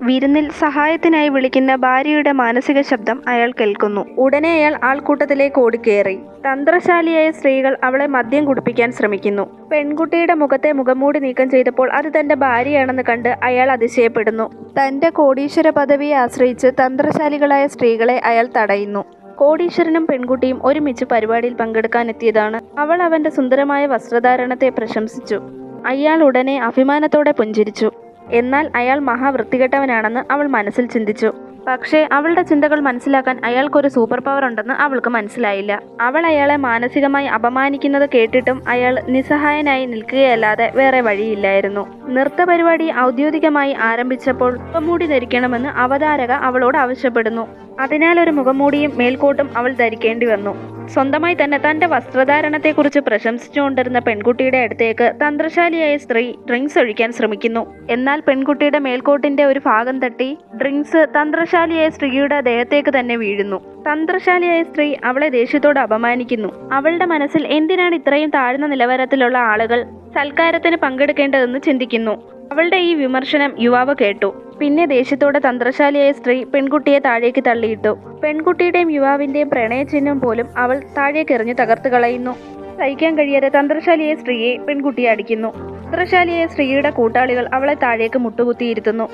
വിരുന്നിൽ സഹായത്തിനായി വിളിക്കുന്ന ഭാര്യയുടെ മാനസിക ശബ്ദം അയാൾ കേൾക്കുന്നു. ഉടനെ അയാൾ ആൾക്കൂട്ടത്തിലേക്ക് ഓടിക്കേറി. തന്ത്രശാലിയായ സ്ത്രീകൾ അവളെ മദ്യം കുടിപ്പിക്കാൻ ശ്രമിക്കുന്നു. പെൺകുട്ടിയുടെ മുഖത്തെ മുഖംമൂടി നീക്കം ചെയ്തപ്പോൾ അത് തന്റെ ഭാര്യയാണെന്ന് കണ്ട് അയാൾ അതിശയപ്പെടുന്നു. തന്റെ കോടീശ്വര പദവിയെ ആശ്രയിച്ച് തന്ത്രശാലികളായ സ്ത്രീകളെ അയാൾ തടയുന്നു. കോടീശ്വരനും പെൺകുട്ടിയും ഒരുമിച്ച് പരിപാടിയിൽ പങ്കെടുക്കാനെത്തിയതാണ്. അവൾ അവന്റെ സുന്ദരമായ വസ്ത്രധാരണത്തെ പ്രശംസിച്ചു. അയാൾ ഉടനെ അഭിമാനത്തോടെ പുഞ്ചിരിച്ചു. എന്നാൽ അയാൾ മഹാവൃത്തികെട്ടവനാണെന്ന് അവൾ മനസ്സിൽ ചിന്തിച്ചു. പക്ഷേ അവളുടെ ചിന്തകൾ മനസ്സിലാക്കാൻ അയാൾക്കൊരു സൂപ്പർ പവർ ഉണ്ടെന്ന് അവൾക്ക് മനസ്സിലായില്ല. അവൾ അയാളെ മാനസികമായി അപമാനിക്കുന്നത് കേട്ടിട്ടും അയാൾ നിസ്സഹായനായി നിൽക്കുകയല്ലാതെ വേറെ വഴിയില്ലായിരുന്നു. നൃത്ത പരിപാടി ഔദ്യോഗികമായി ആരംഭിച്ചപ്പോൾ മുഖംമൂടി ധരിക്കണമെന്ന് അവതാരക അവളോട് ആവശ്യപ്പെടുന്നു. അതിനാൽ ഒരു മുഖംമൂടിയും മേൽക്കോട്ടും അവൾ ധരിക്കേണ്ടി വന്നു. സ്വന്തമായി തന്നെ തന്റെ വസ്ത്രധാരണത്തെക്കുറിച്ച് പ്രശംസിച്ചുകൊണ്ടിരുന്ന പെൺകുട്ടിയുടെ അടുത്തേക്ക് തന്ത്രശാലിയായ സ്ത്രീ ഡ്രിങ്ക്സ് ഒഴിക്കാൻ ശ്രമിക്കുന്നു. എന്നാൽ പെൺകുട്ടിയുടെ മേൽക്കോട്ടിന്റെ ഒരു ഭാഗം തട്ടി ഡ്രിങ്ക്സ് തന്ത്രശാലിയായ സ്ത്രീയുടെ ദേഹത്തേക്ക് തന്നെ വീഴുന്നു. തന്ത്രശാലിയായ സ്ത്രീ അവളെ ദേഷ്യത്തോട് അപമാനിക്കുന്നു. അവളുടെ മനസ്സിൽ എന്തിനാണ് ഇത്രയും താഴ്ന്ന നിലവാരത്തിലുള്ള ആളുകൾ സൽക്കാരത്തിന് പങ്കെടുക്കേണ്ടതെന്ന് ചിന്തിക്കുന്നു. അവളുടെ ഈ വിമർശനം യുവാവ് കേട്ടു. പിന്നെ ദേഷ്യത്തോടെ തന്ത്രശാലിയായ സ്ത്രീ പെൺകുട്ടിയെ താഴേക്ക് തള്ളിയിട്ടു. പെൺകുട്ടിയുടെയും യുവാവിന്റെയും പ്രണയചിഹ്നം പോലും അവൾ താഴേക്കെറിഞ്ഞ് തകർത്ത് കളയുന്നു. സഹിക്കാൻ കഴിയാതെ തന്ത്രശാലിയായ സ്ത്രീയെ പെൺകുട്ടിയെ അടിക്കുന്നു. തന്ത്രശാലിയായ സ്ത്രീയുടെ കൂട്ടാളികൾ അവളെ താഴേക്ക് മുട്ടുകുത്തിയിരുത്തുന്നു.